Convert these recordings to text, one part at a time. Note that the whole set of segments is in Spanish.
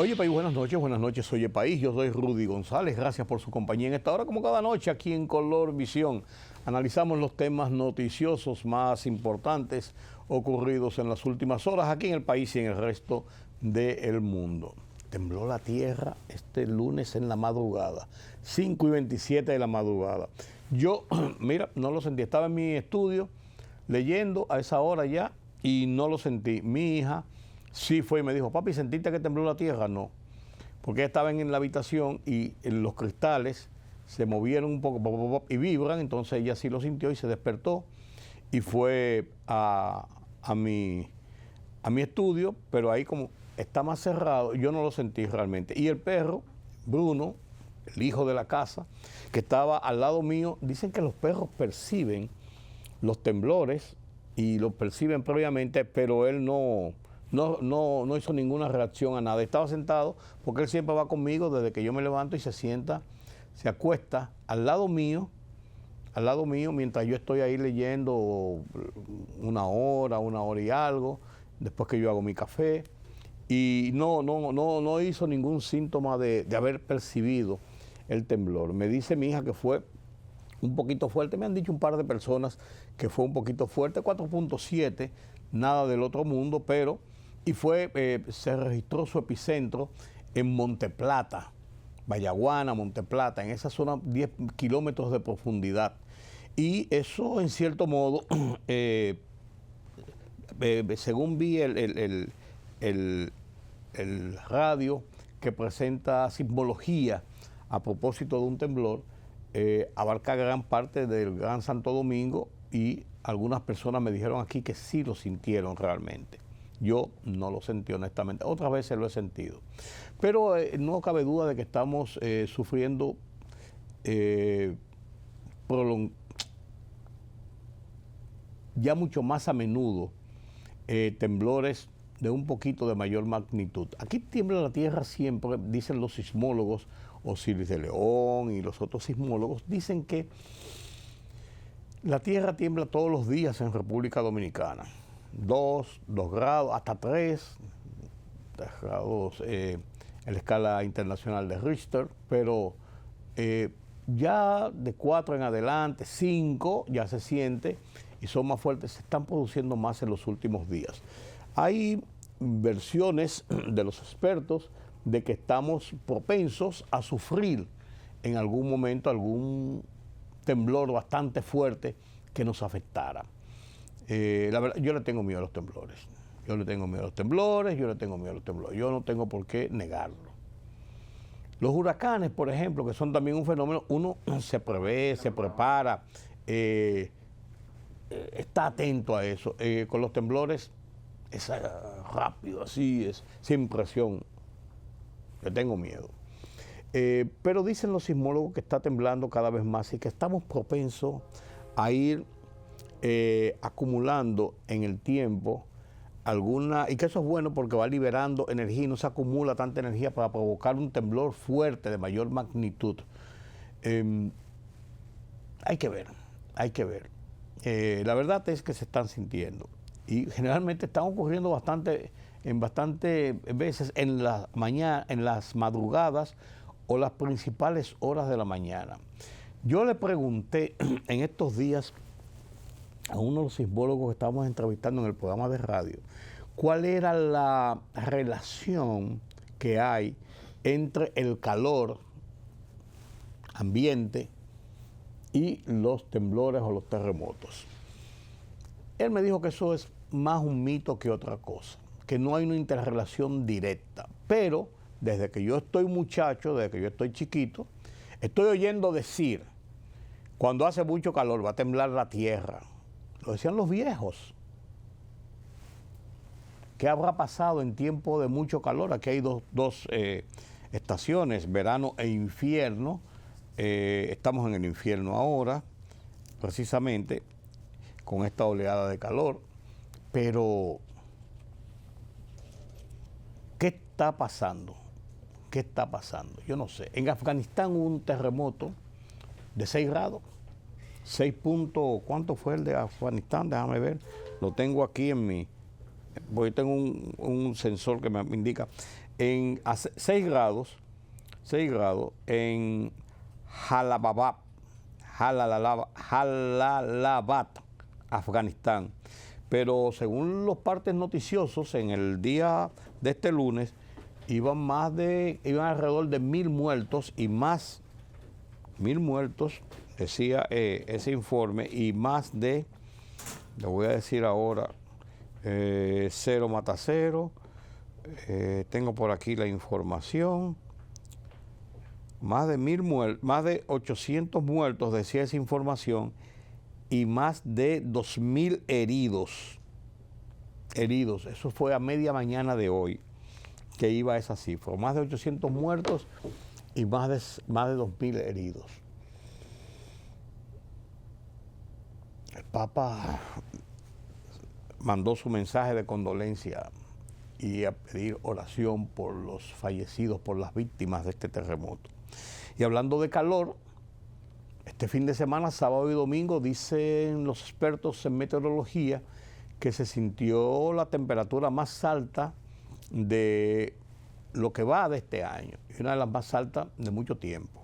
Oye País, buenas noches, oye País, yo soy Rudy González, gracias por su compañía en esta hora, como cada noche aquí en Color Visión. Analizamos los temas noticiosos más importantes ocurridos en las últimas horas aquí en el país y en el resto del mundo. Tembló la tierra este lunes en la madrugada, 5:27 de la madrugada. Yo, mira, no lo sentí, estaba en mi estudio leyendo a esa hora ya y no lo sentí. Mi hija sí fue y me dijo, papi, ¿sentiste que tembló la tierra? No, porque estaban en la habitación y los cristales se movieron un poco y vibran, entonces ella sí lo sintió y se despertó y fue a mi estudio, pero ahí como está más cerrado, yo no lo sentí realmente. Y el perro, Bruno, el hijo de la casa, que estaba al lado mío, dicen que los perros perciben los temblores y los perciben previamente, pero él no hizo ninguna reacción a nada. Estaba sentado porque él siempre va conmigo desde que yo me levanto y se sienta, se acuesta al lado mío, mientras yo estoy ahí leyendo una hora y algo, después que yo hago mi café. Y no hizo ningún síntoma de haber percibido el temblor. Me dice mi hija que fue un poquito fuerte, me han dicho un par de personas que fue un poquito fuerte, 4.7, nada del otro mundo, pero, se registró su epicentro en Monteplata, Vallaguana, Monteplata, en esa zona 10 kilómetros de profundidad. Y eso en cierto modo, según vi el radio que presenta sismología a propósito de un temblor, abarca gran parte del Gran Santo Domingo y algunas personas me dijeron aquí que sí lo sintieron realmente. Yo no lo sentí honestamente, otras veces lo he sentido. Pero no cabe duda de que estamos sufriendo ya mucho más a menudo temblores de un poquito de mayor magnitud. Aquí tiembla la tierra siempre, dicen los sismólogos, Osiris de León y los otros sismólogos, dicen que la tierra tiembla todos los días en República Dominicana. 2 grados, hasta 3 grados en la escala internacional de Richter, pero ya de 4 en adelante, 5 ya se siente y son más fuertes, se están produciendo más en los últimos días. Hay versiones de los expertos de que estamos propensos a sufrir en algún momento algún temblor bastante fuerte que nos afectara. La verdad, yo le tengo miedo a los temblores. Yo no tengo por qué negarlo. Los huracanes, por ejemplo, que son también un fenómeno, uno se prevé, se prepara, está atento a eso. Con los temblores es rápido, así es, sin presión. Yo tengo miedo. Pero dicen los sismólogos que está temblando cada vez más y que estamos propensos a ir acumulando en el tiempo y que eso es bueno porque va liberando energía y no se acumula tanta energía para provocar un temblor fuerte de mayor magnitud. Hay que ver. La verdad es que se están sintiendo y generalmente están ocurriendo bastante veces en las madrugadas o las principales horas de la mañana. Yo le pregunté en estos días a uno de los sismólogos que estábamos entrevistando en el programa de radio cuál era la relación que hay entre el calor ambiente y los temblores o los terremotos. Él me dijo que eso es más un mito que otra cosa, que no hay una interrelación directa, pero desde que yo estoy muchacho, desde que yo estoy chiquito, estoy oyendo decir, cuando hace mucho calor va a temblar la tierra. Lo decían los viejos. ¿Qué habrá pasado en tiempo de mucho calor? Aquí hay dos estaciones, verano e invierno. Estamos en el infierno ahora, precisamente, con esta oleada de calor. Pero, ¿qué está pasando? Yo no sé. En Afganistán hubo un terremoto de 6 grados. 6 puntos, ¿cuánto fue el de Afganistán? Déjame ver. Lo tengo aquí en mi... Porque tengo un sensor que me indica. a 6 grados en Jalalabad, Afganistán. Pero según los partes noticiosos, en el día de este lunes iban alrededor de 1.000 muertos y más, 1.000 muertos, decía ese informe, y más de, le voy a decir ahora, 0 mata 0, tengo por aquí la información, más de 800 muertos, decía esa información, y más de 2.000 heridos. Eso fue a media mañana de hoy que iba esa cifra. Más de 800 muertos y más de 2.000 heridos. El Papa mandó su mensaje de condolencia y a pedir oración por los fallecidos, por las víctimas de este terremoto. Y hablando de calor, este fin de semana, sábado y domingo, dicen los expertos en meteorología que se sintió la temperatura más alta de lo que va de este año, y una de las más altas de mucho tiempo.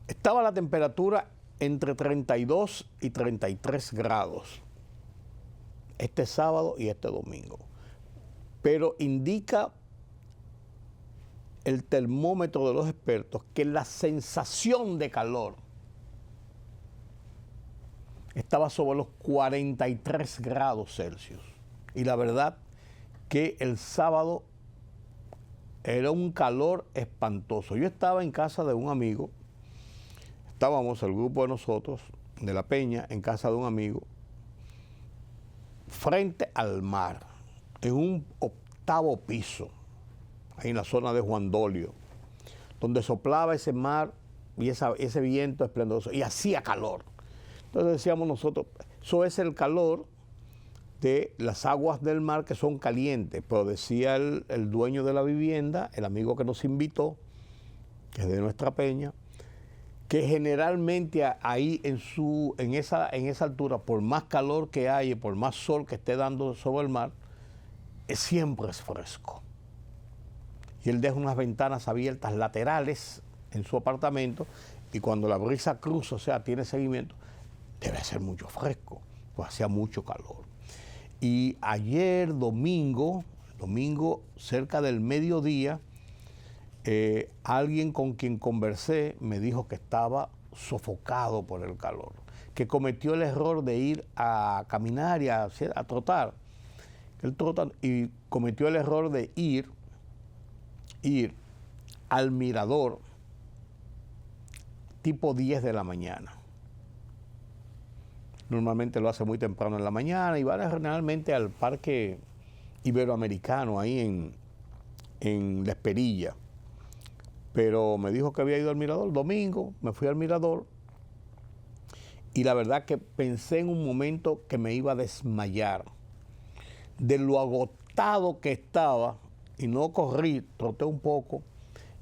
Estaba la temperatura entre 32 y 33 grados este sábado y este domingo, pero indica el termómetro de los expertos que la sensación de calor estaba sobre los 43 grados Celsius. Y la verdad que el sábado era un calor espantoso. Yo estaba en casa de un amigo, estábamos el grupo de nosotros, de La Peña, en casa de un amigo, frente al mar, en un 8º piso, ahí en la zona de Juan Dolio, donde soplaba ese mar y ese viento esplendoroso, y hacía calor. Entonces decíamos nosotros, eso es el calor de las aguas del mar que son calientes, pero decía el dueño de la vivienda, el amigo que nos invitó, que es de nuestra peña, que generalmente ahí en esa altura, por más calor que haya, por más sol que esté dando sobre el mar, siempre es fresco. Y él deja unas ventanas abiertas laterales en su apartamento, y cuando la brisa cruza, o sea, tiene seguimiento, debe ser mucho fresco, pues hacía mucho calor. Y ayer, domingo, cerca del mediodía, alguien con quien conversé me dijo que estaba sofocado por el calor, que cometió el error de ir a caminar y a trotar. Él trota y cometió el error de ir al mirador tipo 10 de la mañana. Normalmente lo hace muy temprano en la mañana y va generalmente al Parque Iberoamericano, ahí en La Esperilla. Pero me dijo que había ido al mirador. Domingo me fui al mirador y la verdad que pensé en un momento que me iba a desmayar de lo agotado que estaba, y no corrí, troté un poco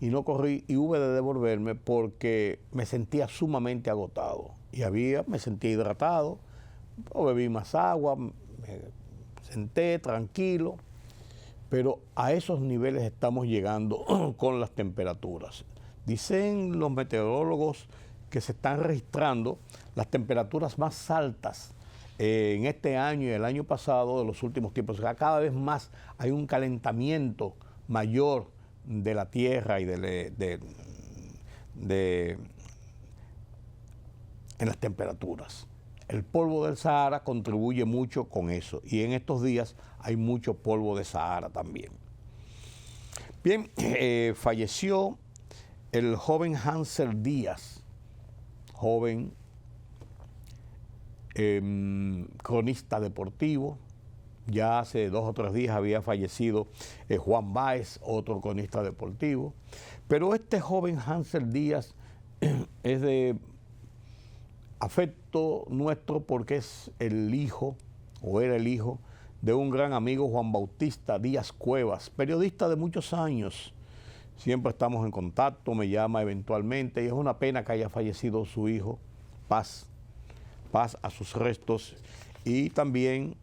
y no corrí, y hube de devolverme porque me sentía sumamente agotado. Y me sentía hidratado, bebí más agua, me senté tranquilo, pero a esos niveles estamos llegando con las temperaturas. Dicen los meteorólogos que se están registrando las temperaturas más altas en este año y el año pasado de los últimos tiempos. O sea, cada vez más hay un calentamiento mayor de la tierra y en las temperaturas. El polvo del Sahara contribuye mucho con eso, y en estos días hay mucho polvo de Sahara también. Bien, falleció el joven Hansel Díaz, joven cronista deportivo. Ya hace 2 o 3 días había fallecido Juan Báez, otro cronista deportivo. Pero este joven Hansel Díaz es de afecto nuestro porque es el hijo, o era el hijo, de un gran amigo, Juan Bautista Díaz Cuevas, periodista de muchos años. Siempre estamos en contacto, me llama eventualmente, y es una pena que haya fallecido su hijo. Paz a sus restos, y también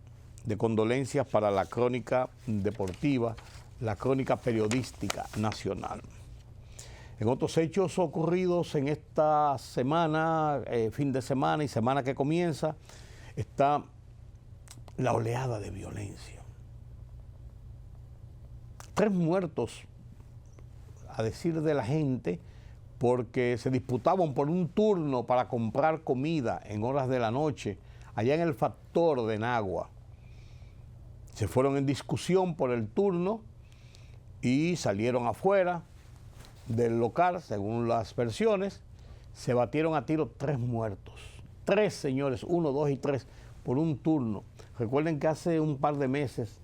de condolencias para la crónica deportiva, la crónica periodística nacional. En otros hechos ocurridos en esta semana, fin de semana y semana que comienza, está la oleada de violencia. 3 muertos, a decir de la gente, porque se disputaban por un turno para comprar comida en horas de la noche, allá en el Factor de Nagua. Se fueron en discusión por el turno y salieron afuera del local, según las versiones, se batieron a tiro 3 muertos. 3 señores, 1, 2 y 3, por un turno. Recuerden que hace un par de meses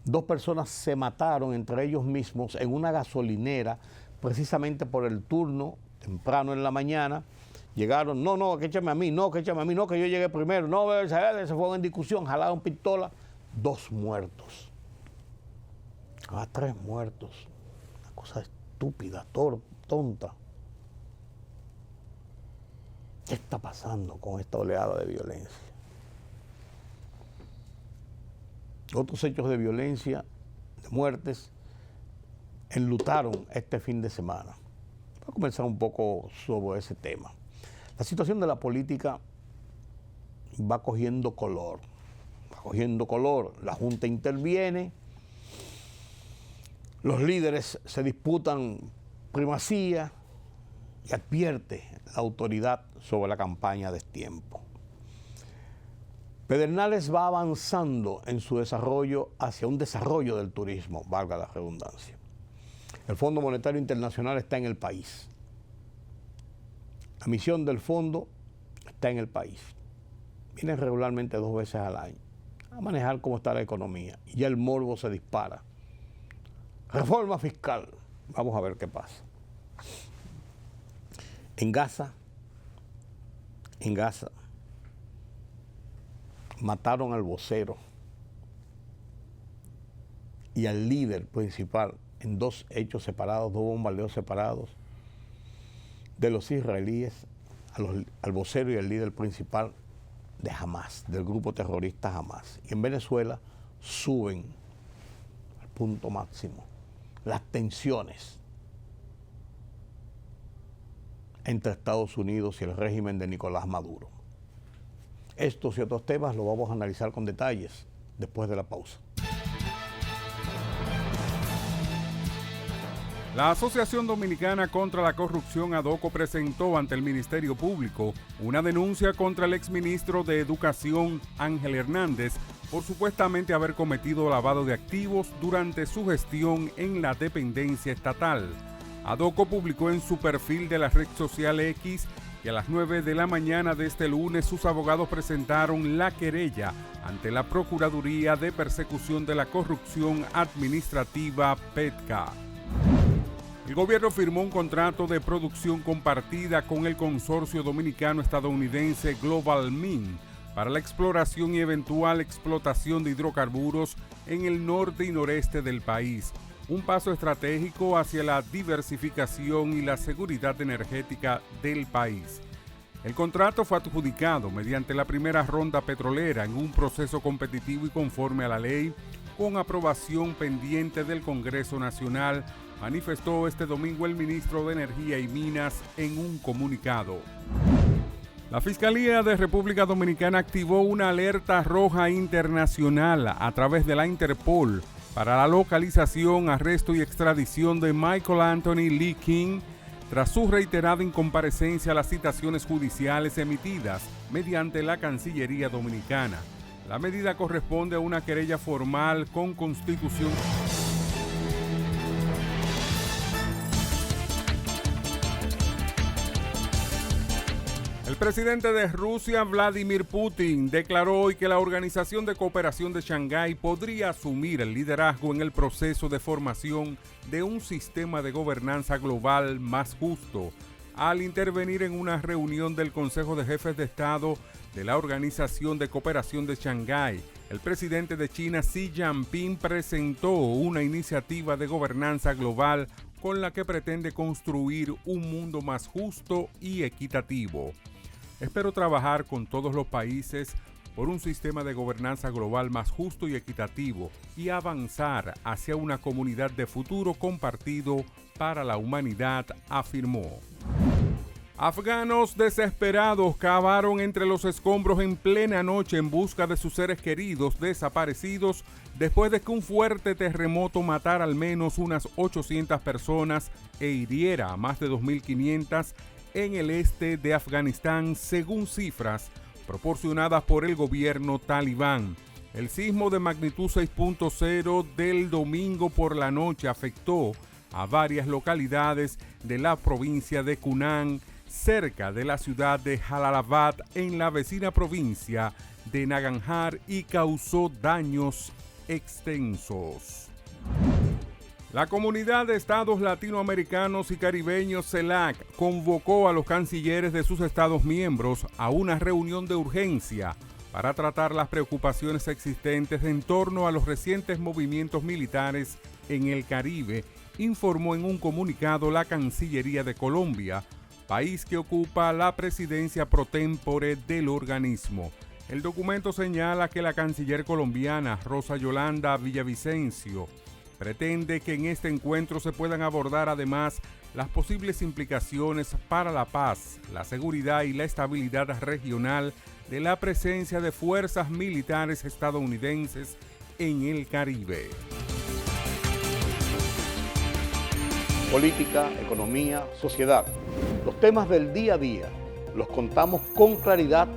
2 personas se mataron entre ellos mismos en una gasolinera, precisamente por el turno, temprano en la mañana. Llegaron, no, que échame a mí, no, que échame a mí, no, que yo llegué primero, no, se fueron en discusión, jalaron pistola, 2 muertos. 3 muertos. Una cosa estúpida, tonta. ¿Qué está pasando con esta oleada de violencia? Otros hechos de violencia, de muertes, enlutaron este fin de semana. Voy a comenzar un poco sobre ese tema. La situación de la política va cogiendo color. La Junta interviene, los líderes se disputan primacía y advierte la autoridad sobre la campaña de tiempo. Pedernales va avanzando en su desarrollo hacia un desarrollo del turismo, valga la redundancia. El Fondo Monetario Internacional está en el país. La misión del fondo está en el país. Vienen regularmente 2 veces al año a manejar cómo está la economía. Y ya el morbo se dispara. Reforma fiscal. Vamos a ver qué pasa. En Gaza, mataron al vocero y al líder principal en 2 hechos separados, 2 bombardeos separados de los israelíes, al vocero y al líder principal de Hamas, del grupo terrorista Hamas. Y en Venezuela suben al punto máximo las tensiones entre Estados Unidos y el régimen de Nicolás Maduro. Estos y otros temas los vamos a analizar con detalles después de la pausa. La Asociación Dominicana contra la Corrupción, ADOCO, presentó ante el Ministerio Público una denuncia contra el exministro de Educación, Ángel Hernández, por supuestamente haber cometido lavado de activos durante su gestión en la dependencia estatal. ADOCO publicó en su perfil de la red social X que a las 9 de la mañana de este lunes sus abogados presentaron la querella ante la Procuraduría de Persecución de la Corrupción Administrativa, PETCA. El gobierno firmó un contrato de producción compartida con el consorcio dominicano-estadounidense Global Min para la exploración y eventual explotación de hidrocarburos en el norte y noreste del país, un paso estratégico hacia la diversificación y la seguridad energética del país. El contrato fue adjudicado mediante la primera ronda petrolera en un proceso competitivo y conforme a la ley, con aprobación pendiente del Congreso Nacional, manifestó este domingo el ministro de Energía y Minas en un comunicado. La Fiscalía de República Dominicana activó una alerta roja internacional a través de la Interpol para la localización, arresto y extradición de Michael Anthony Lee King tras su reiterada incomparecencia a las citaciones judiciales emitidas mediante la Cancillería Dominicana. La medida corresponde a una querella formal con constitución. El presidente de Rusia, Vladimir Putin, declaró hoy que la Organización de Cooperación de Shanghái podría asumir el liderazgo en el proceso de formación de un sistema de gobernanza global más justo, al intervenir en una reunión del Consejo de Jefes de Estado de la Organización de Cooperación de Shanghái. El presidente de China, Xi Jinping, presentó una iniciativa de gobernanza global con la que pretende construir un mundo más justo y equitativo. Espero trabajar con todos los países por un sistema de gobernanza global más justo y equitativo y avanzar hacia una comunidad de futuro compartido para la humanidad, afirmó. Afganos desesperados cavaron entre los escombros en plena noche en busca de sus seres queridos desaparecidos después de que un fuerte terremoto matara al menos unas 800 personas e hiriera a más de 2.500 en el este de Afganistán, según cifras proporcionadas por el gobierno talibán. El sismo de magnitud 6.0 del domingo por la noche afectó a varias localidades de la provincia de Kunan, cerca de la ciudad de Jalalabad, en la vecina provincia de Nangarhar, y causó daños extensos. La Comunidad de Estados Latinoamericanos y Caribeños, CELAC, convocó a los cancilleres de sus estados miembros a una reunión de urgencia para tratar las preocupaciones existentes en torno a los recientes movimientos militares en el Caribe, informó en un comunicado la Cancillería de Colombia, país que ocupa la presidencia pro tempore del organismo. El documento señala que la canciller colombiana Rosa Yolanda Villavicencio pretende que en este encuentro se puedan abordar además las posibles implicaciones para la paz, la seguridad y la estabilidad regional de la presencia de fuerzas militares estadounidenses en el Caribe. Política, economía, sociedad. Los temas del día a día los contamos con claridad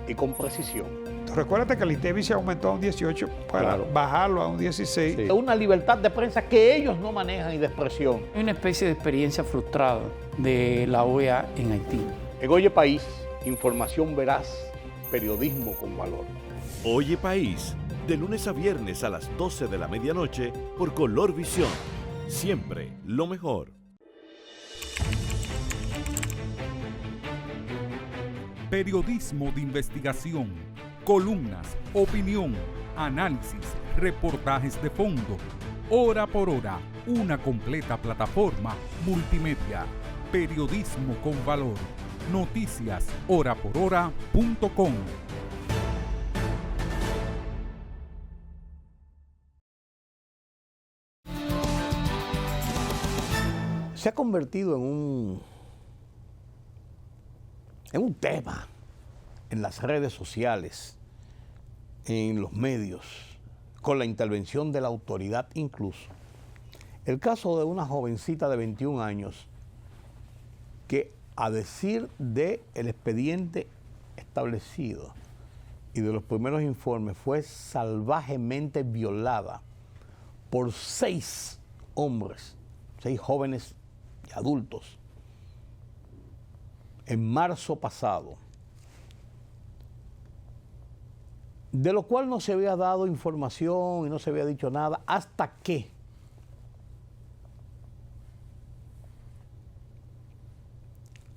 y con precisión. Recuérdate que el INTEVI se aumentó a un 18 para bajarlo a un 16. Sí. Una libertad de prensa que ellos no manejan y de expresión. Hay una especie de experiencia frustrada de la OEA en Haití. En Oye País, información veraz, periodismo con valor. Oye País, de lunes a viernes a las 12 de la medianoche por Color Visión. Siempre lo mejor. Periodismo de investigación, columnas, opinión, análisis, reportajes de fondo. Hora por hora, una completa plataforma multimedia. Periodismo con valor. Noticias horaporhora.com. Se ha convertido en un tema en las redes sociales, en los medios, con la intervención de la autoridad incluso. El caso de una jovencita de 21 años que, a decir del expediente establecido y de los primeros informes, fue salvajemente violada por 6 hombres, 6 jóvenes y adultos, en marzo pasado, de lo cual no se había dado información y no se había dicho nada hasta que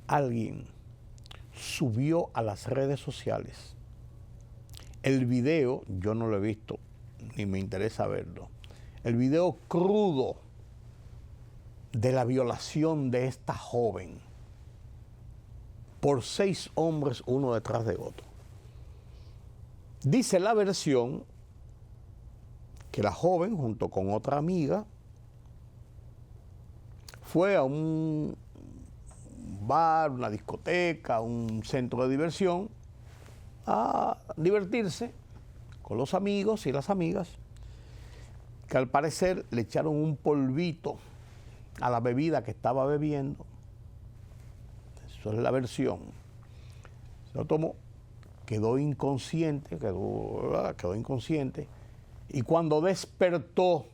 alguien subió a las redes sociales el video. Yo no lo he visto ni me interesa verlo, el video crudo de la violación de esta joven por 6 hombres, uno detrás de otro. Dice la versión que la joven, junto con otra amiga, fue a un bar, una discoteca, un centro de diversión, a divertirse con los amigos y las amigas, que al parecer le echaron un polvito a la bebida que estaba bebiendo. Eso es la versión. Se lo tomó, quedó inconsciente, quedó inconsciente, y cuando despertó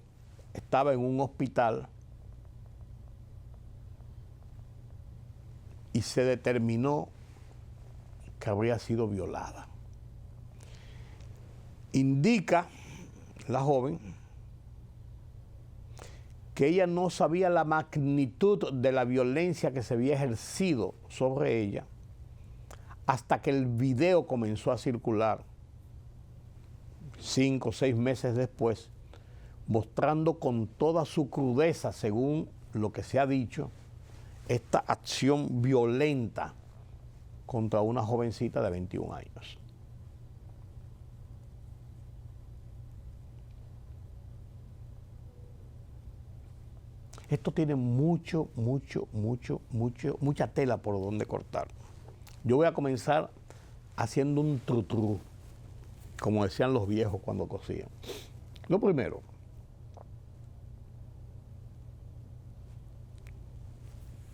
estaba en un hospital y se determinó que habría sido violada. Indica la joven que ella no sabía la magnitud de la violencia que se había ejercido sobre ella hasta que el video comenzó a circular 5 o 6 meses después, mostrando con toda su crudeza, según lo que se ha dicho, esta acción violenta contra una jovencita de 21 años. Esto tiene mucha tela por donde cortar. Yo voy a comenzar haciendo un trutru, como decían los viejos cuando cosían. Lo primero,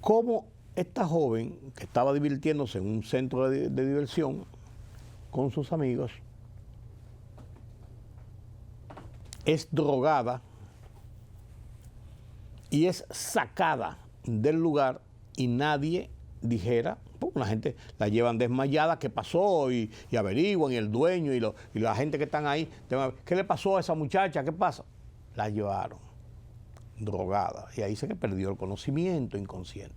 cómo esta joven que estaba divirtiéndose en un centro de diversión con sus amigos es drogada y es sacada del lugar y nadie dijera, la gente la llevan desmayada, ¿qué pasó? Y averiguan, y el dueño y la gente que están ahí, ¿qué le pasó a esa muchacha? ¿Qué pasa? La llevaron drogada y ahí se que perdió el conocimiento, inconsciente.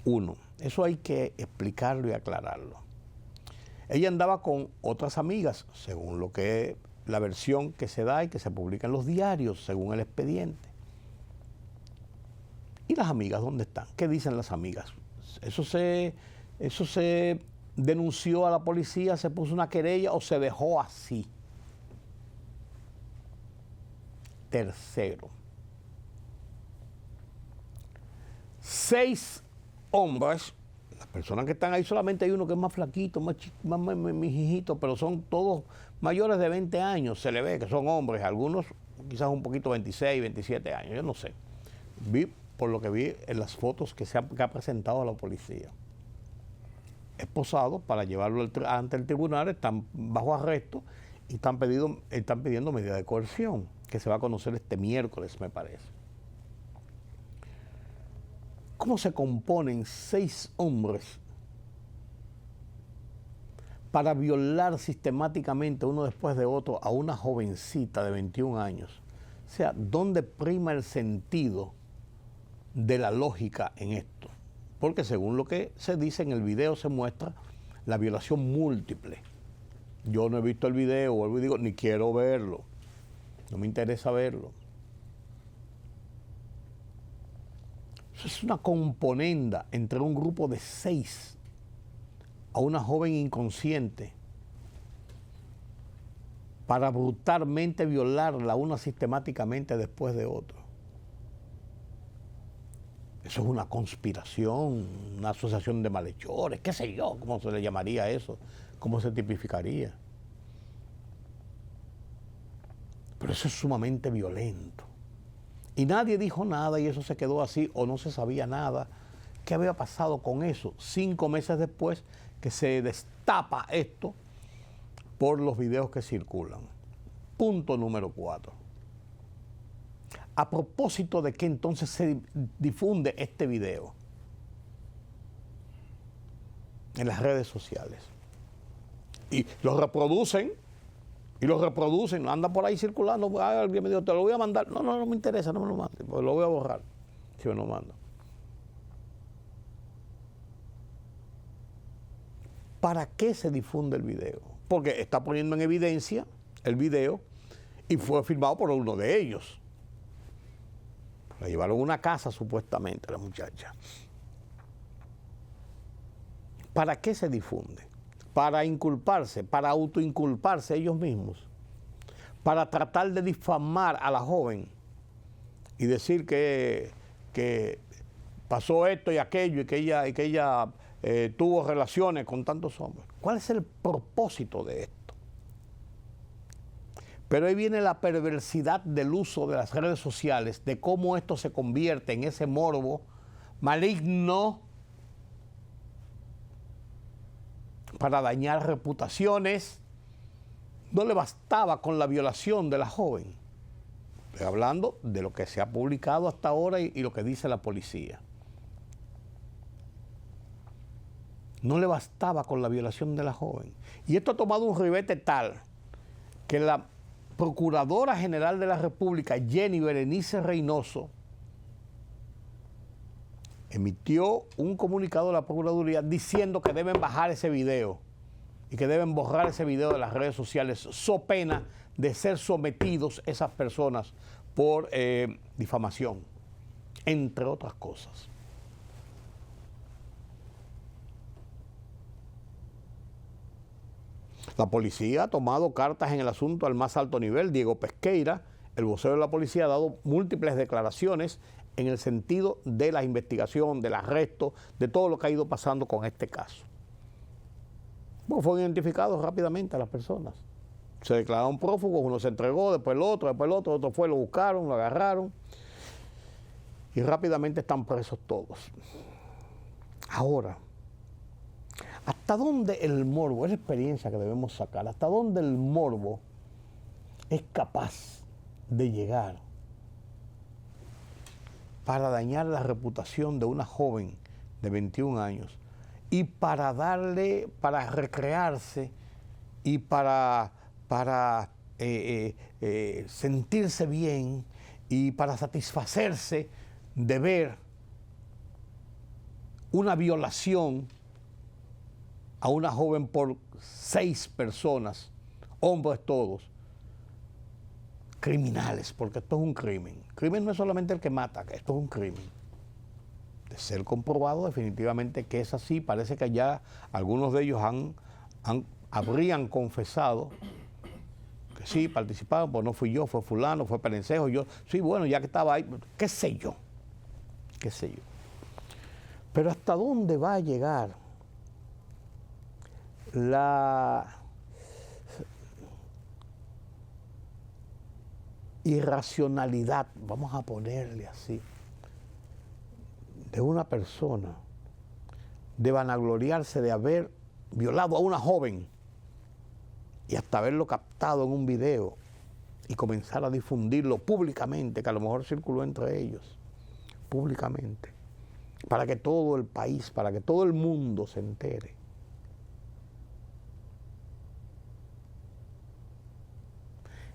Uno, eso hay que explicarlo y aclararlo. Ella andaba con otras amigas, según lo que es la versión que se da y que se publica en los diarios, según el expediente. ¿Y las amigas dónde están? ¿Qué dicen las amigas? Eso se denunció a la policía, se puso una querella o se dejó así. Tercero, 6 hombres, las personas que están ahí, solamente hay uno que es más flaquito, más mijijito, pero son todos mayores de 20 años, se le ve que son hombres, algunos quizás un poquito 26, 27 años, yo no sé. Por lo que vi en las fotos que ha presentado a la policía. Esposados para llevarlo ante el tribunal, están bajo arresto y están pidiendo medida de coerción, que se va a conocer este miércoles, me parece. ¿Cómo se componen 6 hombres para violar sistemáticamente uno después de otro a una jovencita de 21 años? O sea, ¿dónde prima el sentido de la lógica en esto? Porque según lo que se dice en el video se muestra la violación múltiple. Yo no he visto el video, vuelvo y digo, ni quiero verlo. No me interesa verlo. Eso es una componenda entre un grupo de 6 a una joven inconsciente para brutalmente violarla una sistemáticamente después de otro. Eso es una conspiración, una asociación de malhechores, qué sé yo, cómo se le llamaría eso, cómo se tipificaría. Pero eso es sumamente violento. Y nadie dijo nada y eso se quedó así o no se sabía nada. ¿Qué había pasado con eso? 5 meses después que se destapa esto por los videos que circulan. Punto número 4. A propósito de que entonces se difunde este video en las redes sociales. Y lo reproducen, anda por ahí circulando, alguien me dijo, te lo voy a mandar. No me interesa, no me lo mandes, pues lo voy a borrar si me lo mando. ¿Para qué se difunde el video? Porque está poniendo en evidencia el video y fue filmado por uno de ellos. La llevaron a una casa supuestamente la muchacha. ¿Para qué se difunde? Para inculparse, para autoinculparse ellos mismos, para tratar de difamar a la joven y decir que pasó esto y aquello y que ella tuvo relaciones con tantos hombres. ¿Cuál es el propósito de esto? Pero ahí viene la perversidad del uso de las redes sociales, de cómo esto se convierte en ese morbo maligno para dañar reputaciones. No le bastaba con la violación de la joven. Estoy hablando de lo que se ha publicado hasta ahora y lo que dice la policía. No le bastaba con la violación de la joven. Y esto ha tomado un ribete tal que la Procuradora General de la República, Jenny Berenice Reynoso, emitió un comunicado de la Procuraduría diciendo que deben bajar ese video y que deben borrar ese video de las redes sociales, so pena de ser sometidos esas personas por difamación, entre otras cosas. La policía ha tomado cartas en el asunto al más alto nivel. Diego Pesqueira, el vocero de la policía ha dado múltiples declaraciones en el sentido de la investigación, del arresto, de todo lo que ha ido pasando con este caso. Bueno, fueron identificados rápidamente a las personas. Se declararon prófugos, uno se entregó, después el otro fue, lo buscaron, lo agarraron y rápidamente están presos todos. Ahora, ¿hasta dónde el morbo, es la experiencia que debemos sacar, hasta dónde el morbo es capaz de llegar para dañar la reputación de una joven de 21 años y para recrearse y para sentirse bien y para satisfacerse de ver una violación a una joven por 6 personas, hombres todos, criminales, porque esto es un crimen. Crimen no es solamente el que mata, esto es un crimen. De ser comprobado definitivamente que es así, parece que ya algunos de ellos habrían confesado que sí, participaron, pues no fui yo, fue fulano, fue Perencejo, yo, sí, bueno, ya que estaba ahí, qué sé yo. Pero ¿hasta dónde va a llegar la irracionalidad, vamos a ponerle así, de una persona de vanagloriarse de haber violado a una joven y hasta haberlo captado en un video y comenzar a difundirlo públicamente, que a lo mejor circuló entre ellos, públicamente, para que todo el país, para que todo el mundo se entere?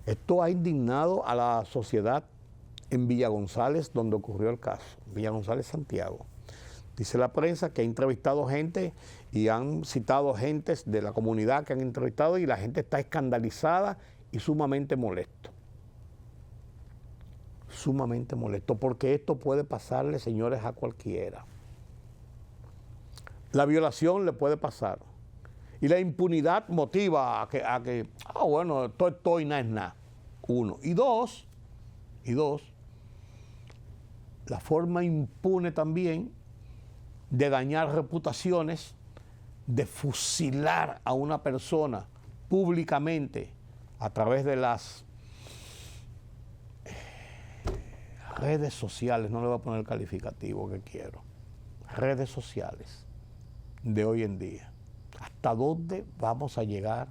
Esto ha indignado a la sociedad en Villa González, donde ocurrió el caso, Villa González, Santiago. Dice la prensa que ha entrevistado gente y han citado gentes de la comunidad que han entrevistado y la gente está escandalizada y sumamente molesto. Sumamente molesto, porque esto puede pasarle, señores, a cualquiera. La violación le puede pasar. Y la impunidad motiva a que bueno, esto y nada es nada. Uno. Y dos, la forma impune también de dañar reputaciones, de fusilar a una persona públicamente a través de las redes sociales, no le voy a poner el calificativo que quiero, redes sociales de hoy en día. ¿Hasta dónde vamos a llegar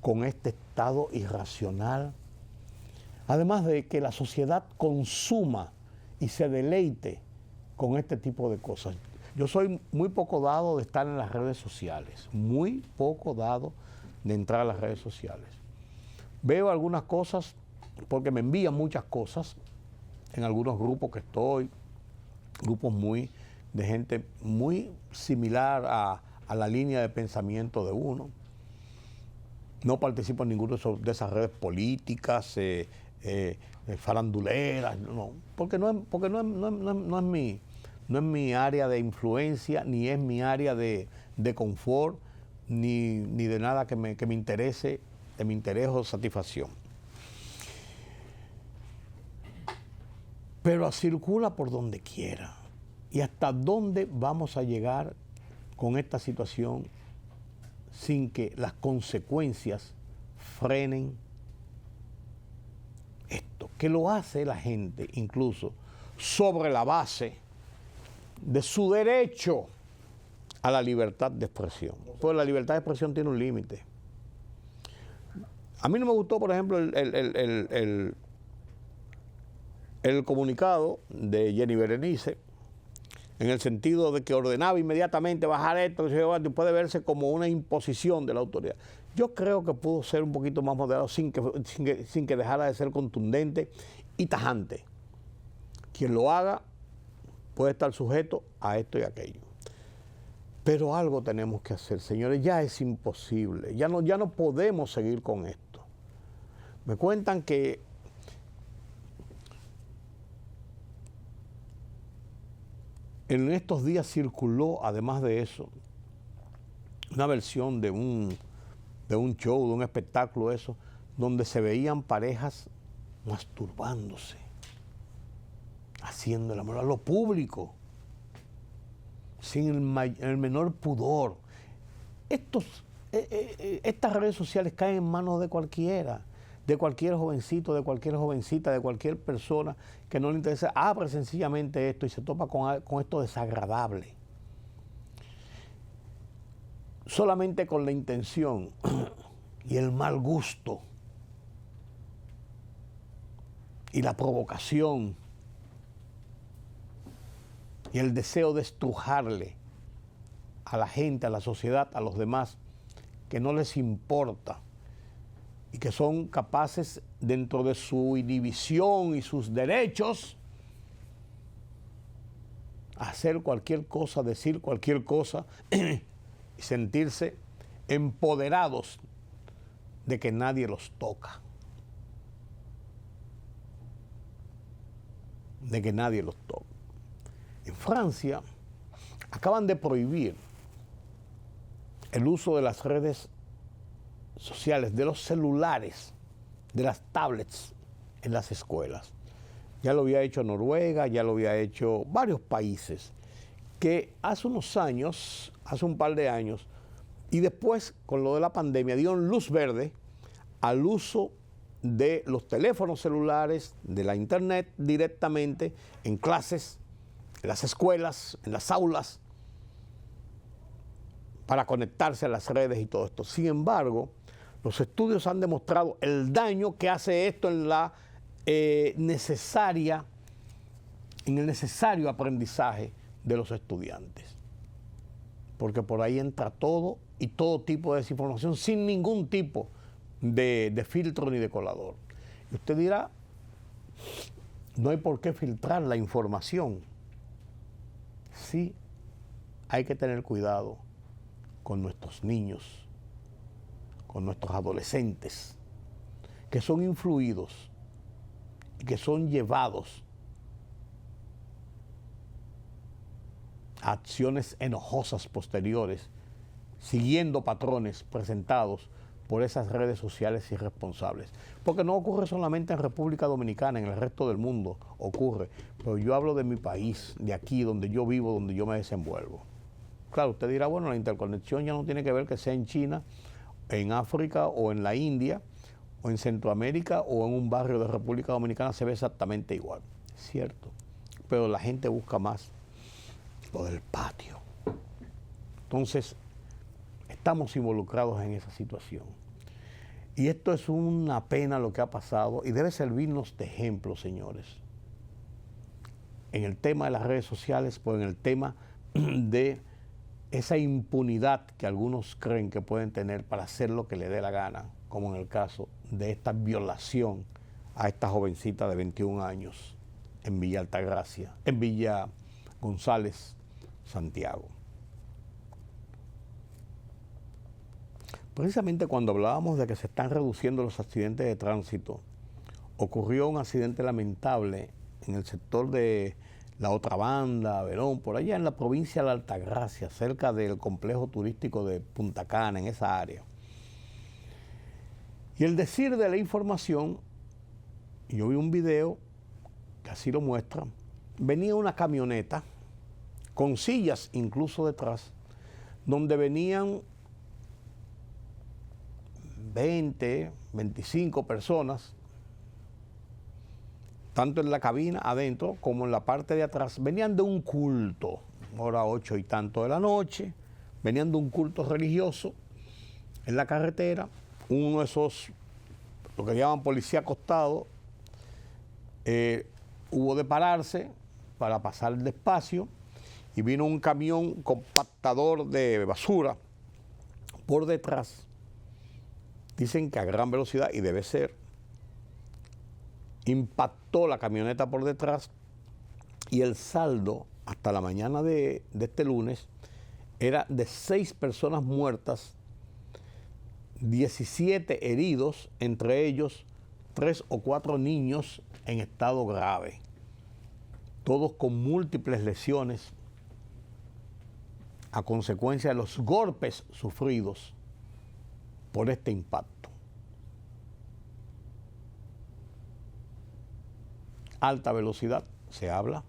con este estado irracional? Además de que la sociedad consuma y se deleite con este tipo de cosas. Yo soy muy poco dado de estar en las redes sociales, muy poco dado de entrar a las redes sociales. Veo algunas cosas, porque me envían muchas cosas en algunos grupos que estoy, grupos de gente muy similar a la línea de pensamiento de uno. No participo en ninguna de esas redes políticas, faranduleras, no, porque no es mi área de influencia, ni es mi área de confort, ni de nada que me interese, de mi interés o satisfacción. Pero circula por donde quiera. ¿Y hasta dónde vamos a llegar con esta situación sin que las consecuencias frenen esto? Que lo hace la gente incluso sobre la base de su derecho a la libertad de expresión. Pues la libertad de expresión tiene un límite. A mí no me gustó, por ejemplo, el comunicado de Jenny Berenice, en el sentido de que ordenaba inmediatamente bajar esto, que puede verse como una imposición de la autoridad. Yo creo que pudo ser un poquito más moderado sin que dejara de ser contundente y tajante. Quien lo haga puede estar sujeto a esto y aquello. Pero algo tenemos que hacer, señores, ya es imposible, ya no podemos seguir con esto. Me cuentan que en estos días circuló, además de eso, una versión de un show, de un espectáculo, donde se veían parejas masturbándose, haciendo el amor a lo público, sin el menor pudor. Estas redes sociales caen en manos de cualquiera, de cualquier jovencito, de cualquier jovencita, de cualquier persona que no le interesa, abre sencillamente esto y se topa con esto desagradable. Solamente con la intención y el mal gusto y la provocación y el deseo de estrujarle a la gente, a la sociedad, a los demás, que no les importa y que son capaces, dentro de su inhibición y sus derechos, hacer cualquier cosa, decir cualquier cosa y sentirse empoderados de que nadie los toca, de que nadie los toca. En Francia acaban de prohibir el uso de las redes sociales, de los celulares, de las tablets en las escuelas. Ya lo había hecho Noruega, ya lo había hecho varios países, que hace unos años, hace un par de años, y después con lo de la pandemia dieron luz verde al uso de los teléfonos celulares, de la internet directamente en clases, en las escuelas, en las aulas, para conectarse a las redes y todo esto. Sin embargo, los estudios han demostrado el daño que hace esto en el necesario aprendizaje de los estudiantes. Porque por ahí entra todo y todo tipo de desinformación sin ningún tipo de filtro ni de colador. Y usted dirá, no hay por qué filtrar la información. Sí, hay que tener cuidado con nuestros niños, con nuestros adolescentes, que son influidos y que son llevados a acciones enojosas posteriores, siguiendo patrones presentados por esas redes sociales irresponsables. Porque no ocurre solamente en República Dominicana, en el resto del mundo ocurre. Pero yo hablo de mi país, de aquí, donde yo vivo, donde yo me desenvuelvo. Claro, usted dirá, bueno, la interconexión ya no tiene que ver que sea en China, en África o en la India, o en Centroamérica o en un barrio de República Dominicana, se ve exactamente igual. Es cierto. Pero la gente busca más lo del patio. Entonces, estamos involucrados en esa situación. Y esto es una pena lo que ha pasado y debe servirnos de ejemplo, señores. En el tema de las redes sociales, pues en el tema de esa impunidad que algunos creen que pueden tener para hacer lo que le dé la gana, como en el caso de esta violación a esta jovencita de 21 años en Villa Altagracia, en Villa González, Santiago. Precisamente cuando hablábamos de que se están reduciendo los accidentes de tránsito, ocurrió un accidente lamentable en el sector de la otra banda, Verón, por allá en la provincia de la Altagracia, cerca del complejo turístico de Punta Cana, en esa área. Y el decir de la información, yo vi un video que así lo muestra, venía una camioneta con sillas incluso detrás, donde venían 20, 25 personas, tanto en la cabina adentro como en la parte de atrás. Venían de un culto, hora 8 y tanto de la noche, venían de un culto religioso en la carretera. Uno de esos, lo que llaman policía acostado, hubo de pararse para pasar despacio y vino un camión compactador de basura por detrás. Dicen que a gran velocidad, y debe ser, impactó la camioneta por detrás y el saldo hasta la mañana de este lunes era de 6 personas muertas, 17 heridos, entre ellos 3 o 4 niños en estado grave, todos con múltiples lesiones a consecuencia de los golpes sufridos por este impacto. alta velocidad, se habla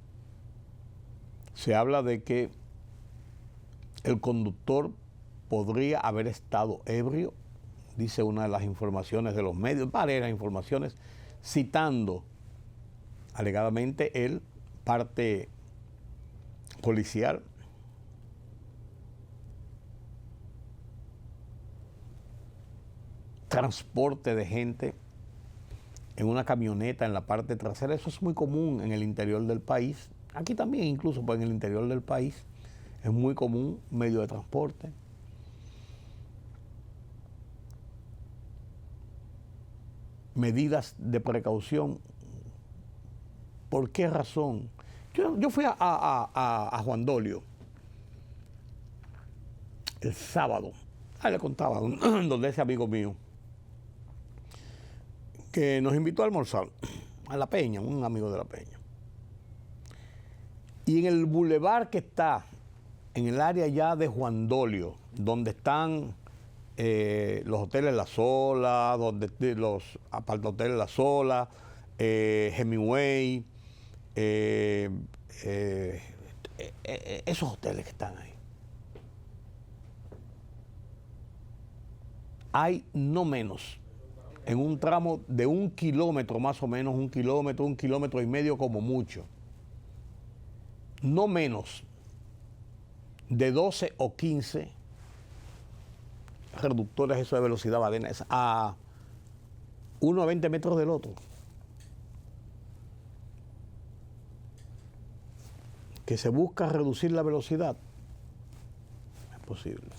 de que el conductor podría haber estado ebrio, dice una de las informaciones de los medios, varias informaciones, citando alegadamente el parte policial. Transporte de gente en una camioneta en la parte trasera, eso es muy común en el interior del país, aquí también incluso, pues en el interior del país es muy común medio de transporte. Medidas de precaución. ¿Por qué razón? Yo fui a Juan Dolio el sábado, le contaba, donde ese amigo mío, que nos invitó a almorzar a La Peña, un amigo de La Peña. Y en el bulevar que está, en el área ya de Juan Dolio, donde están los hoteles La Sola, donde los apartahoteles La Sola, Hemingway, esos hoteles que están ahí. Hay no menos, en un tramo de 1 kilómetro más o menos, 1 kilómetro y medio como mucho, no menos de 12 o 15 reductores eso de velocidad badenas a uno a 20 metros del otro. Que se busca reducir la velocidad, es posible.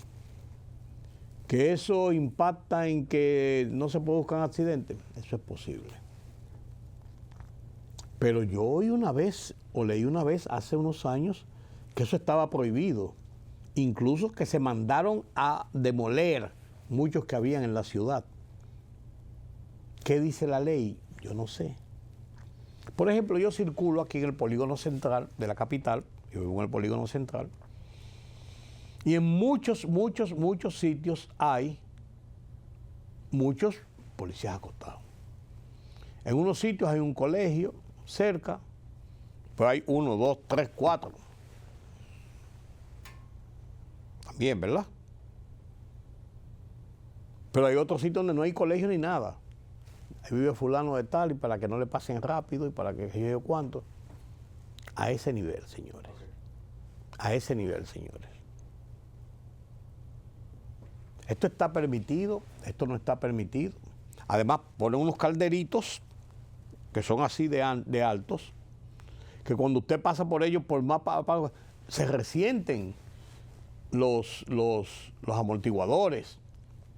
Que eso impacta en que no se produzcan accidentes, eso es posible. Pero yo oí una vez, o leí una vez hace unos años, que eso estaba prohibido. Incluso que se mandaron a demoler muchos que habían en la ciudad. ¿Qué dice la ley? Yo no sé. Por ejemplo, yo circulo aquí en el polígono central de la capital, yo vivo en el polígono central, y en muchos sitios hay muchos policías acostados. En unos sitios hay un colegio cerca, pues hay 1, 2, 3, 4. También, ¿verdad? Pero hay otros sitios donde no hay colegio ni nada. Ahí vive fulano de tal y para que no le pasen rápido y para que yo cuánto. A ese nivel, señores. A ese nivel, señores. Esto está permitido, esto no está permitido. Además, ponen unos calderitos que son así de altos, que cuando usted pasa por ellos, por más se resienten los amortiguadores,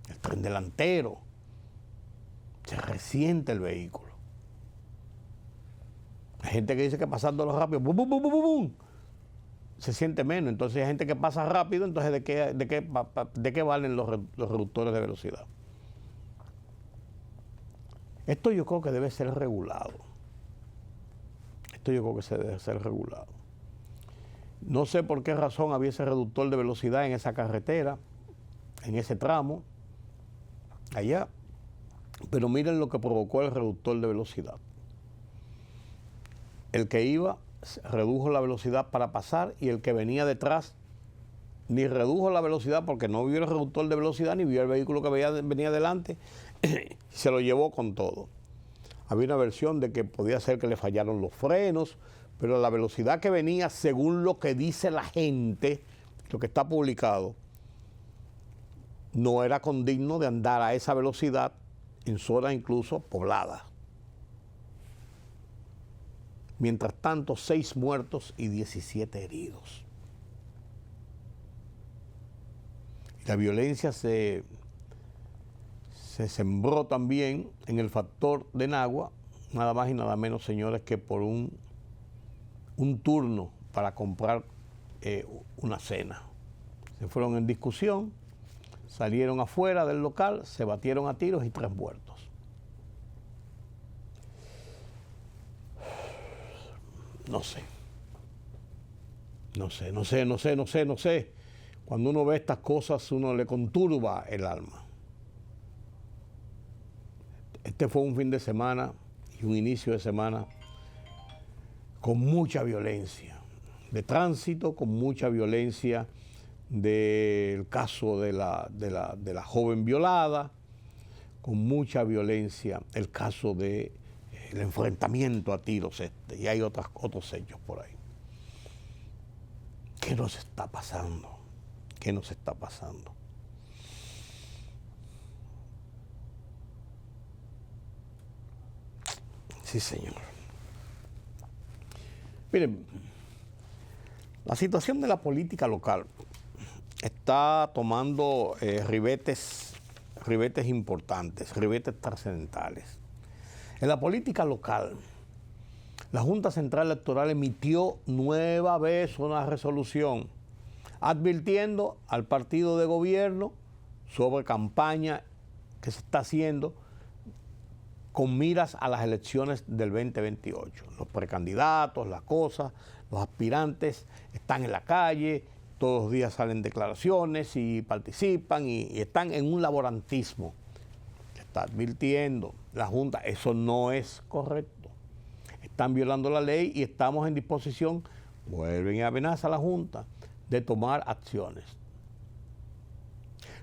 el tren delantero, se resiente el vehículo. Hay gente que dice que pasándolo rápido, bum, bum, bum, bum, bum, se siente menos. Entonces hay gente que pasa rápido, entonces ¿de qué valen los reductores de velocidad? Esto yo creo que debe ser regulado. Esto yo creo que se debe ser regulado. No sé por qué razón había ese reductor de velocidad en esa carretera, en ese tramo, allá. Pero miren lo que provocó el reductor de velocidad. El que iba redujo la velocidad para pasar y el que venía detrás ni redujo la velocidad porque no vio el reductor de velocidad ni vio el vehículo que venía adelante, se lo llevó con todo. Había una versión de que podía ser que le fallaron los frenos, pero la velocidad que venía, según lo que dice la gente, lo que está publicado, no era condigno de andar a esa velocidad en zonas incluso pobladas. Mientras tanto, 6 muertos y 17 heridos. La violencia se sembró también en el factor de Nagua, nada más y nada menos, señores, que por un turno para comprar una cena. Se fueron en discusión, salieron afuera del local, se batieron a tiros y 3 muertos. No sé. Cuando uno ve estas cosas, uno le conturba el alma. Este fue un fin de semana y un inicio de semana con mucha violencia de tránsito, con mucha violencia del caso de la joven violada, con mucha violencia el caso del enfrentamiento a tiros y hay otros hechos por ahí. ¿Qué nos está pasando? ¿Qué nos está pasando? Sí, señor. Miren, la situación de la política local está tomando ribetes importantes, ribetes trascendentales. En la política local, la Junta Central Electoral emitió nueva vez una resolución advirtiendo al partido de gobierno sobre campaña que se está haciendo con miras a las elecciones del 2028. Los precandidatos, las cosas, los aspirantes están en la calle, todos los días salen declaraciones y participan y están en un laborantismo. Está advirtiendo la Junta, eso no es correcto. Están violando la ley y estamos en disposición, vuelven y amenazan a la Junta de tomar acciones.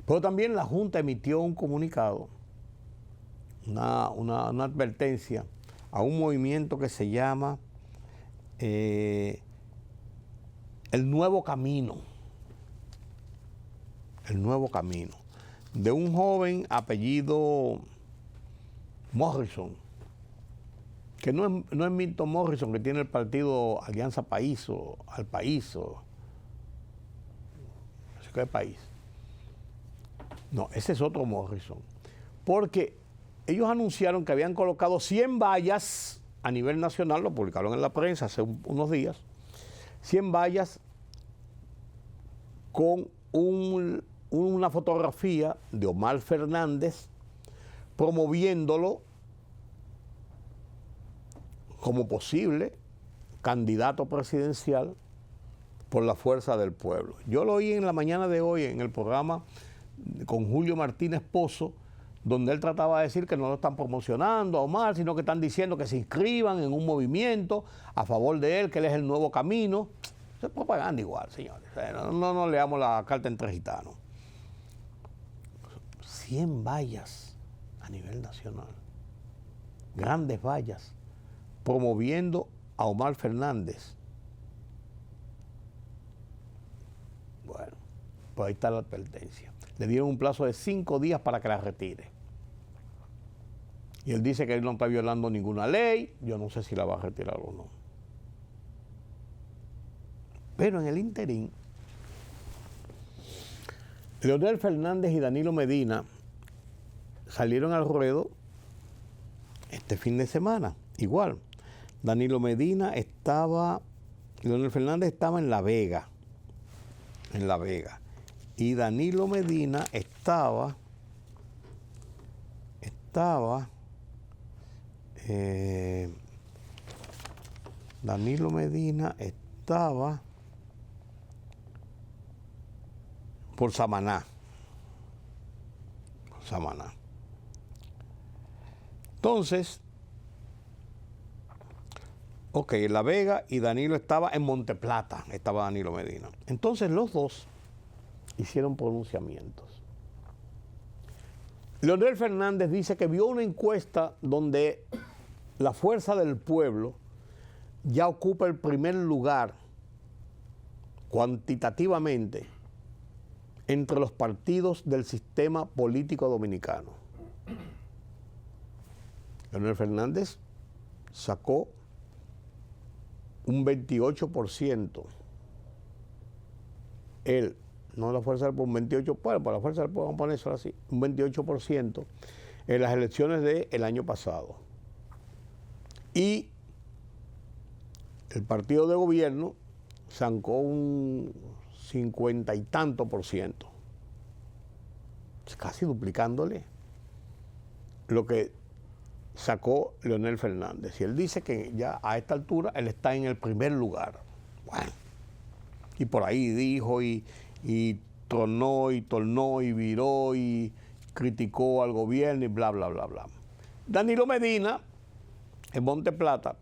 Pero también la Junta emitió un comunicado, una advertencia a un movimiento que se llama El Nuevo Camino. El Nuevo Camino, de un joven apellido Morrison, que no es Milton Morrison, que tiene el partido Alianza País o Al País o no sé qué país. No, ese es otro Morrison. Porque ellos anunciaron que habían colocado 100 vallas a nivel nacional, lo publicaron en la prensa hace unos días, 100 vallas con una fotografía de Omar Fernández promoviéndolo como posible candidato presidencial por la fuerza del pueblo. Yo lo oí en la mañana de hoy en el programa con Julio Martínez Pozo, donde él trataba de decir que no lo están promocionando a Omar, sino que están diciendo que se inscriban en un movimiento a favor de él, que él es el nuevo camino. Eso es propaganda igual, señores. No leamos la carta entre gitanos. 100 vallas a nivel nacional, grandes vallas, promoviendo a Omar Fernández. Bueno, pues ahí está la advertencia. Le dieron un plazo de 5 días para que la retire. Y él dice que él no está violando ninguna ley. Yo no sé si la va a retirar o no. Pero en el interín, Leonel Fernández y Danilo Medina salieron al ruedo este fin de semana. Igual, Leonel Fernández estaba en La Vega. Y Danilo Medina estaba por Samaná. Entonces, en La Vega, y Danilo estaba en Monteplata, estaba Danilo Medina. Entonces los dos hicieron pronunciamientos. Leonel Fernández dice que vio una encuesta donde la fuerza del pueblo ya ocupa el primer lugar cuantitativamente entre los partidos del sistema político dominicano. Leonel Fernández sacó un 28%. Él, no la fuerza del pueblo, un 28%, bueno, para la fuerza del pueblo, vamos a poner eso así, un 28% en las elecciones del año pasado. Y el partido de gobierno sacó un 50 y tanto %, casi duplicándole lo que sacó Leonel Fernández. Y él dice que ya a esta altura él está en el primer lugar. Bueno, y por ahí dijo y tronó y tornó y viró y criticó al gobierno y bla, bla, bla, bla. Danilo Medina, en Monteplata,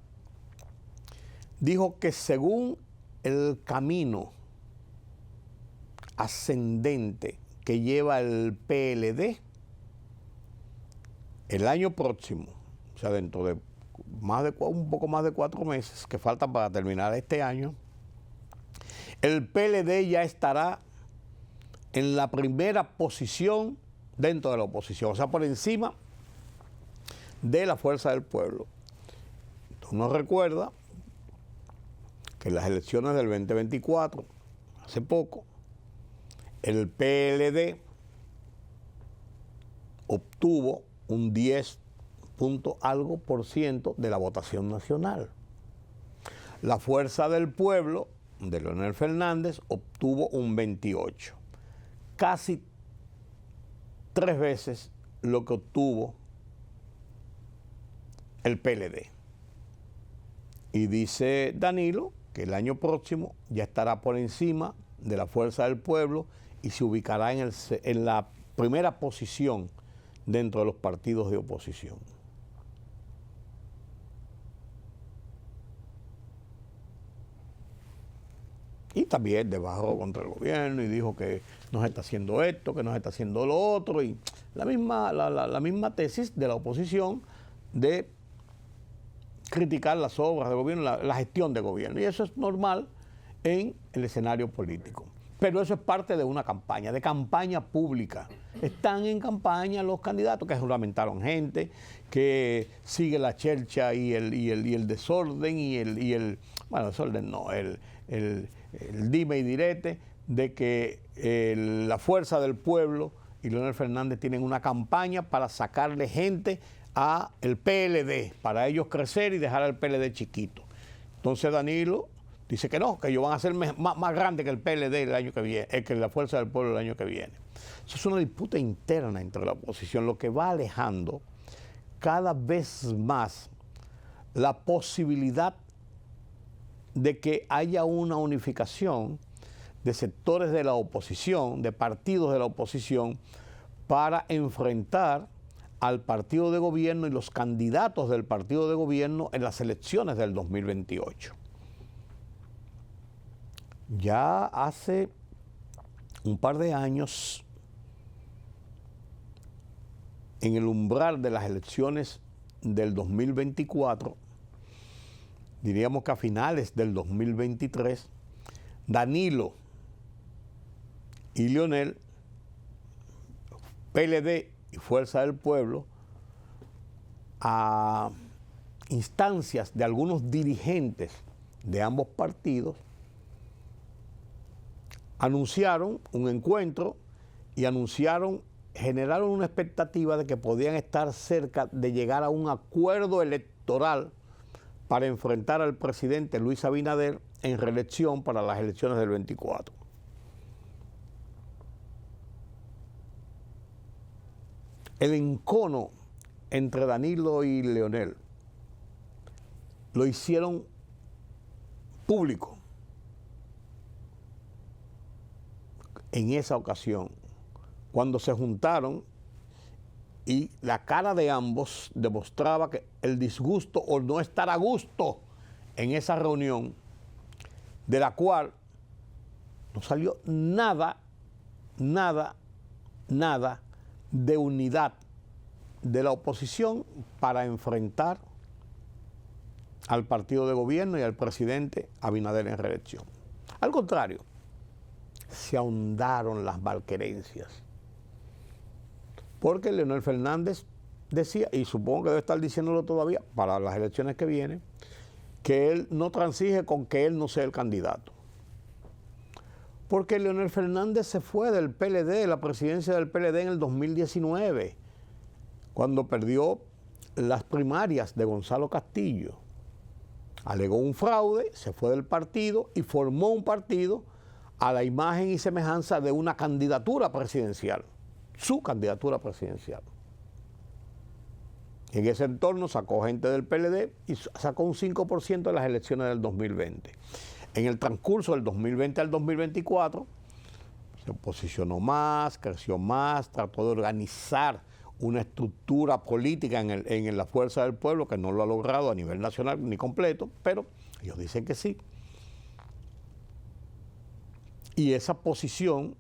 dijo que según el camino ascendente que lleva el PLD, el año próximo, o sea, dentro de un poco más de 4 meses que faltan para terminar este año, el PLD ya estará en la primera posición dentro de la oposición, o sea, por encima de la Fuerza del Pueblo. Uno recuerda que en las elecciones del 2024, hace poco, el PLD obtuvo un 10 punto algo por ciento de la votación nacional. La Fuerza del Pueblo de Leonel Fernández obtuvo un 28, casi 3 veces lo que obtuvo el PLD. Y dice Danilo que el año próximo ya estará por encima de la Fuerza del Pueblo y se ubicará en la primera posición dentro de los partidos de oposición. Y también debajo contra el gobierno y dijo que no se está haciendo esto, que no se está haciendo lo otro, y la misma tesis de la oposición de criticar las obras de gobierno, la gestión de gobierno. Y eso es normal en el escenario político. Pero eso es parte de una campaña, de campaña pública. Están en campaña los candidatos que juramentaron gente, que sigue la chercha y el desorden bueno, desorden no, el dime y direte de que la Fuerza del Pueblo y Leonel Fernández tienen una campaña para sacarle gente a el PLD, para ellos crecer y dejar al PLD chiquito. Entonces Danilo dice que no, que ellos van a ser más grandes que el PLD el año que viene, que la Fuerza del Pueblo el año que viene. Eso es una disputa interna entre la oposición, lo que va alejando cada vez más la posibilidad de que haya una unificación de sectores de la oposición, de partidos de la oposición, para enfrentar al partido de gobierno y los candidatos del partido de gobierno en las elecciones del 2028. Ya hace un par de años, en el umbral de las elecciones del 2024, diríamos que a finales del 2023, Danilo y Leonel, PLD y Fuerza del Pueblo, a instancias de algunos dirigentes de ambos partidos, anunciaron un encuentro y generaron una expectativa de que podían estar cerca de llegar a un acuerdo electoral para enfrentar al presidente Luis Abinader en reelección para las elecciones del 24. El encono entre Danilo y Leonel lo hicieron público en esa ocasión, cuando se juntaron y la cara de ambos demostraba que el disgusto o no estar a gusto en esa reunión, de la cual no salió nada de unidad de la oposición para enfrentar al partido de gobierno y al presidente Abinader en reelección. Al contrario, se ahondaron las malquerencias. Porque Leonel Fernández decía, y supongo que debe estar diciéndolo todavía para las elecciones que vienen, que él no transige con que él no sea el candidato. Porque Leonel Fernández se fue del PLD, de la presidencia del PLD en el 2019, cuando perdió las primarias de Gonzalo Castillo. Alegó un fraude, se fue del partido y formó un partido a la imagen y semejanza de una candidatura presidencial, su candidatura presidencial. En ese entorno sacó gente del PLD y sacó un 5% de las elecciones del 2020. En el transcurso del 2020 al 2024 se posicionó más, creció más, trató de organizar una estructura política en la fuerza del pueblo que no lo ha logrado a nivel nacional ni completo, pero ellos dicen que sí. Y esa posición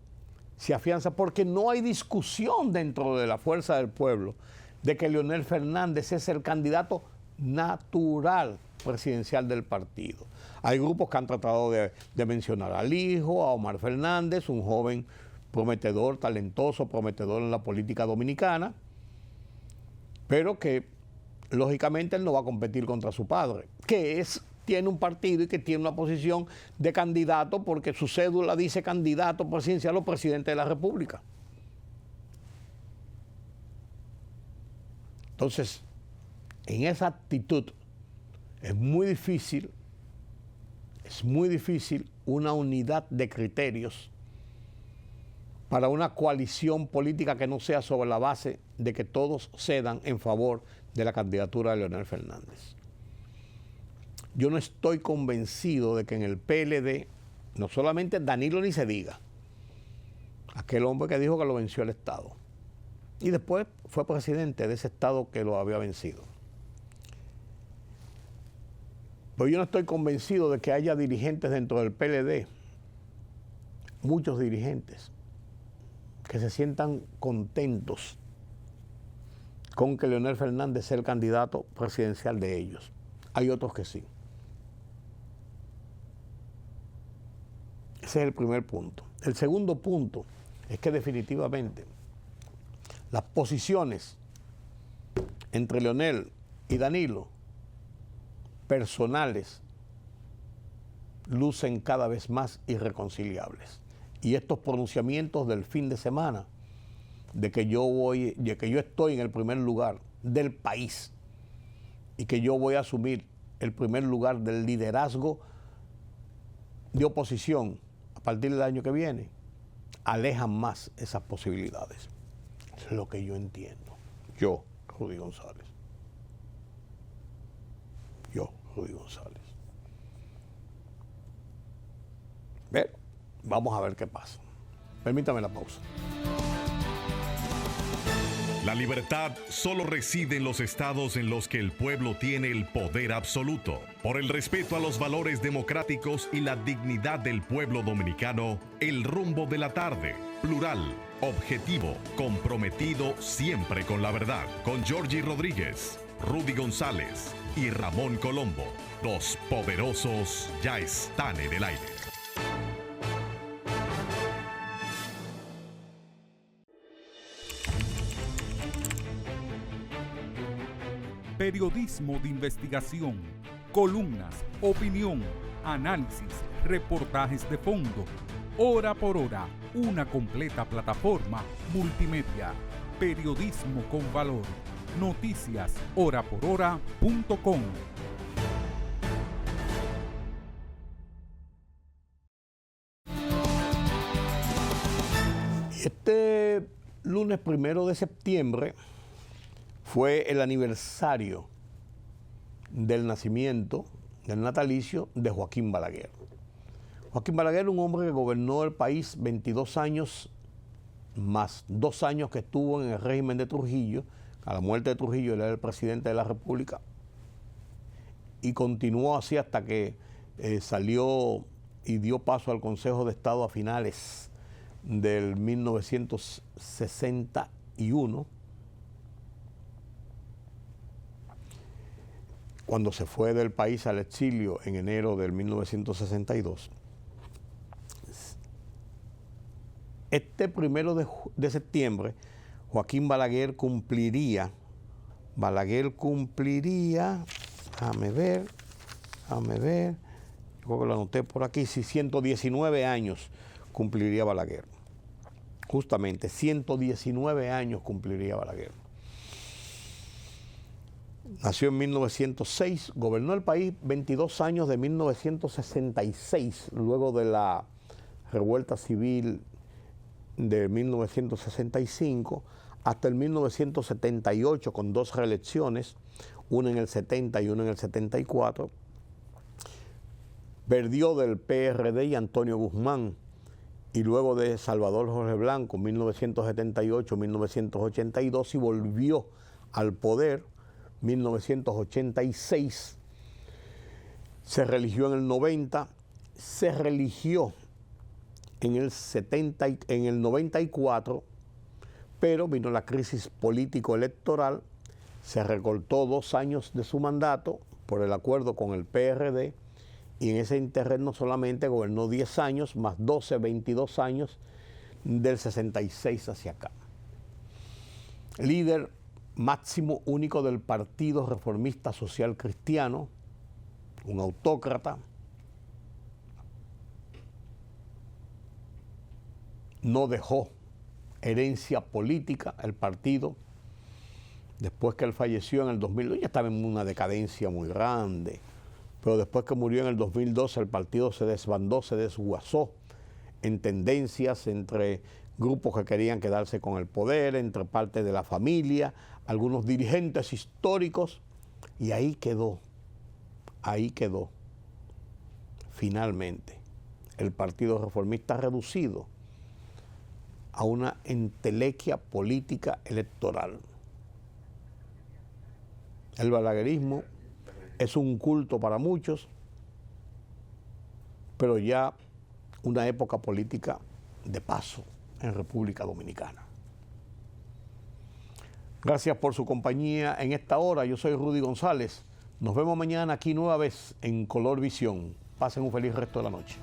se afianza porque no hay discusión dentro de la fuerza del pueblo de que Leonel Fernández es el candidato natural presidencial del partido. Hay grupos que han tratado de mencionar al hijo, a Omar Fernández, un joven prometedor, talentoso, prometedor en la política dominicana, pero que lógicamente él no va a competir contra su padre, que tiene un partido y que tiene una posición de candidato porque su cédula dice candidato presidencial o presidente de la República. Entonces, en esa actitud es muy difícil una unidad de criterios para una coalición política que no sea sobre la base de que todos cedan en favor de la candidatura de Leonel Fernández. Yo no estoy convencido de que en el PLD, no solamente Danilo ni se diga, aquel hombre que dijo que lo venció el Estado, y después fue presidente de ese Estado que lo había vencido. Pero yo no estoy convencido de que haya dirigentes dentro del PLD, muchos dirigentes, que se sientan contentos con que Leonel Fernández sea el candidato presidencial de ellos. Hay otros que sí. Ese es el primer punto. El segundo punto es que definitivamente las posiciones entre Leonel y Danilo, personales, lucen cada vez más irreconciliables. Y estos pronunciamientos del fin de semana, de que yo estoy en el primer lugar del país y que yo voy a asumir el primer lugar del liderazgo de oposición a partir del año que viene, alejan más esas posibilidades. Eso es lo que yo entiendo. Yo, Rudy González. Bien, vamos a ver qué pasa. Permítame la pausa. La libertad solo reside en los estados en los que el pueblo tiene el poder absoluto. Por el respeto a los valores democráticos y la dignidad del pueblo dominicano, El Rumbo de la Tarde, plural, objetivo, comprometido siempre con la verdad. Con Georgie Rodríguez, Rudy González y Ramón Colombo. Los poderosos ya están en el aire. Periodismo de investigación, columnas, opinión, análisis, reportajes de fondo. Hora por hora, una completa plataforma multimedia. Periodismo con valor. Noticias horaporhora.com. Este lunes 1 de septiembre fue el aniversario del nacimiento, del natalicio de Joaquín Balaguer. Joaquín Balaguer, un hombre que gobernó el país 22 años, más 2 años que estuvo en el régimen de Trujillo. A la muerte de Trujillo, él era el presidente de la República y continuó así hasta que salió y dio paso al Consejo de Estado a finales del 1961, cuando se fue del país al exilio en enero del 1962. Este 1 de septiembre, Joaquín Balaguer cumpliría, déjame ver, yo creo que lo anoté por aquí, sí, 119 años cumpliría Balaguer. Justamente, 119 años cumpliría Balaguer. Nació en 1906, gobernó el país 22 años de 1966, luego de la revuelta civil de 1965, hasta el 1978, con 2 reelecciones, una en el 70 y una en el 74. Perdió del PRD y Antonio Guzmán, y luego de Salvador Jorge Blanco, 1978-1982, y volvió al poder 1986. Se religió en el 90, se religió en el 94, pero vino la crisis político-electoral, se recortó 2 años de su mandato por el acuerdo con el PRD, y en ese interregno solamente gobernó 10 años, más 12, 22 años del 66 hacia acá. Líder máximo único del Partido Reformista Social Cristiano, un autócrata, no dejó herencia política el partido. Después que él falleció en el 2002, ya estaba en una decadencia muy grande, pero después que murió en el 2012 el partido se desbandó, se desguazó en tendencias entre grupos que querían quedarse con el poder, entre parte de la familia, algunos dirigentes históricos, y ahí quedó finalmente el Partido Reformista reducido a una entelequia política electoral. El balaguerismo es un culto para muchos, pero ya una época política de paso en República Dominicana. Gracias por su compañía en esta hora. Yo soy Rudy González. Nos vemos mañana aquí nueva vez en Color Visión. Pasen un feliz resto de la noche.